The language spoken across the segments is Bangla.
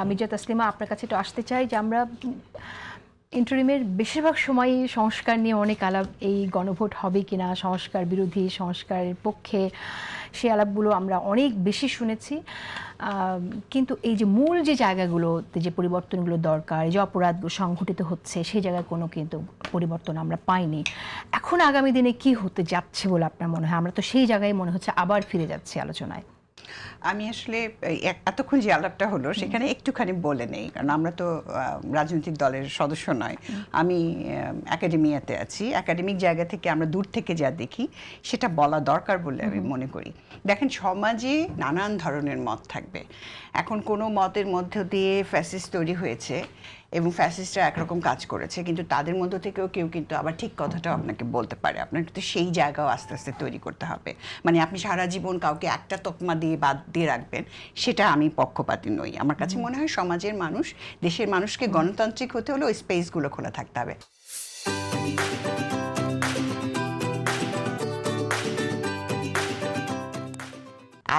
মির্জা তাসলিমা, আপনার কাছে একটু আসতে চাই যে আমরা ইন্টারিমের বেশিরভাগ সময়ই সংস্কার নিয়ে অনেক আলাপ, এই গণভোট হবে কিনা, সংস্কার বিরোধী, সংস্কারের পক্ষে, সেই আলাপগুলো আমরা অনেক বেশি শুনেছি। কিন্তু এই যে মূল যে জায়গাগুলোতে যে পরিবর্তনগুলো দরকার, যে অপরাধগুলো সংঘটিত হচ্ছে, সেই জায়গায় কোনো কিন্তু পরিবর্তন আমরা পাইনি। এখন আগামী দিনে কি হতে যাচ্ছে বলে আপনার মনে হয়? আমরা তো সেই জায়গায় মনে হচ্ছে আবার ফিরে যাচ্ছি আলোচনায়। আমি আসলে এতক্ষণ যে আলাপটা হলো সেখানে একটুখানি বলে নেই, কারণ আমরা তো রাজনৈতিক দলের সদস্য নয়। আমি একাডেমিয়াতে আছি। একাডেমিক জায়গা থেকে আমরা দূর থেকে যা দেখি সেটা বলা দরকার বলে আমি মনে করি। দেখেন, সমাজে নানান ধরনের মত থাকবে। এখন কোনো মতের মধ্য দিয়ে ফ্যাসিস্ট তৈরি হয়েছে এবং ফ্যাসিস্টরা একরকম কাজ করেছে, কিন্তু তাদের মধ্য থেকেও কেউ কিন্তু আবার ঠিক কথাটাও আপনাকে বলতে পারে। আপনার কিন্তু সেই জায়গাও আস্তে আস্তে তৈরি করতে হবে। মানে আপনি সারা জীবন কাউকে একটা তকমা দিয়ে বাদ দিয়ে রাখবেন, সেটা আমি পক্ষপাতী নই। আমার কাছে মনে হয় সমাজের মানুষ, দেশের মানুষকে গণতান্ত্রিক হতে হলে ওই স্পেসগুলো খোলা থাকতে হবে।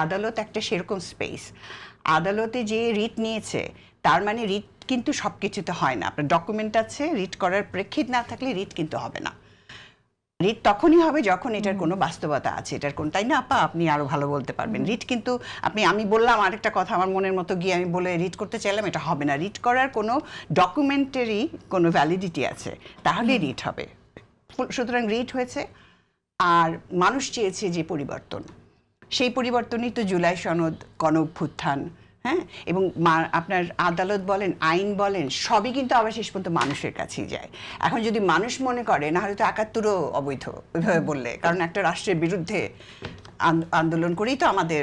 আদালত একটা সেরকম স্পেস। আদালতে যে রিট নিয়েছে তার মানে রিট কিন্তু সব কিছুতে হয় না। আপনার ডকুমেন্ট আছে, রিট করার প্রেক্ষিত না থাকলে রিট কিন্তু হবে না। রিট তখনই হবে যখন এটার কোনো বাস্তবতা আছে, এটার কোন, তাই না আপা? আপনি আরো ভালো বলতে পারবেন। রিট কিন্তু আমি বললাম আরেকটা কথা আমার মনের মতো গিয়ে আমি বলে রিট করতে চাইলাম, এটা হবে না। রিট করার কোনো ডকুমেন্টারি কোনো ভ্যালিডিটি আছে, তাহলে রিট হবে। সুতরাং রিট হয়েছে, আর মানুষ চেয়েছে যে পরিবর্তন, সেই পরিবর্তনই তো জুলাই সনদ, গণঅভ্যুত্থান, হ্যাঁ, এবং আপনার আদালত বলেন, আইন বলেন, সবই কিন্তু আবার শেষ পর্যন্ত মানুষের কাছেই যায়। এখন যদি মানুষ মনে করে, না হলে তো ৭১ও অবৈধ ওইভাবে বললে, কারণ একটা রাষ্ট্রের বিরুদ্ধে আন্দোলন করেই তো আমাদের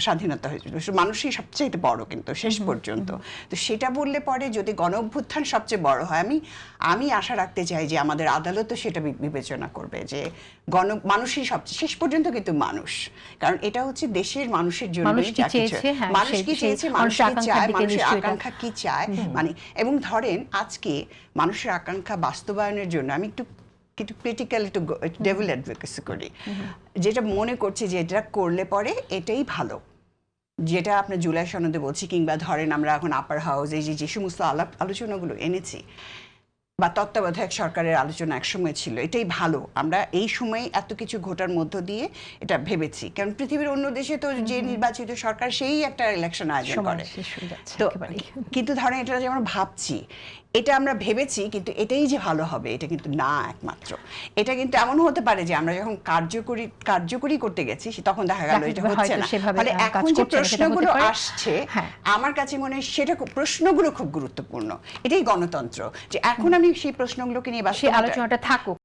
স্বাধীনতা হয়েছিল। মানুষই সবচেয়ে বড় কিন্তু শেষ পর্যন্ত। তো সেটা বললে পরে যদি গণঅভ্যুত্থান সবচেয়ে বড় হয়, আমি আশা রাখতে চাই যে আমাদের আদালতও সেটা বিবেচনা করবে যে মানুষই সবচেয়ে শেষ পর্যন্ত কিন্তু মানুষ, কারণ এটা হচ্ছে দেশের মানুষের জন্য। মানুষ কি চেয়েছে, মানুষ কি চায়, মানুষের আকাঙ্ক্ষা কি চায়, মানে, এবং ধরেন আজকে মানুষের আকাঙ্ক্ষা বাস্তবায়নের জন্য আমি একটু ক্রিটিক্যাল, একটু ডেভিল অ্যাডভোকেসি করি, যেটা মনে করছে যে এটা করলে পরে এটাই ভালো, যেটা আপনার জুলাই সনদে বলছি, কিংবা ধরেন আমরা এখন আপার হাউস, এই যে সমস্ত আলোচনাগুলো এনেছি, বা তত্ত্বাবধায়ক সরকারের আলোচনা একসময় ছিল, এটাই ভালো। আমরা এই সময়ে এত কিছু ঘটার মধ্য দিয়ে এটা ভেবেছি, কারণ পৃথিবীর অন্য দেশে তো যে নির্বাচিত সরকার সেই একটা ইলেকশন আয়োজন করে। তো কিন্তু ধরেন এটা যে আমরা ভাবছি, এটা আমরা ভেবেছি, কিন্তু এটাই যে ভালো হবে এটা কিন্তু না একমাত্র। এটা কিন্তু এমন হতে পারে যে আমরা যখন কার্যকরী করতে গেছি তখন দেখা গেল এটা হচ্ছে না। ফলে এখন যে প্রশ্নগুলো আসছে, আমার কাছে মনে হয় সেটা প্রশ্নগুলো খুব গুরুত্বপূর্ণ। এটাই গণতন্ত্র, যে এখন আমি সেই প্রশ্নগুলোকে নিয়ে আলোচনাটা থাকুক,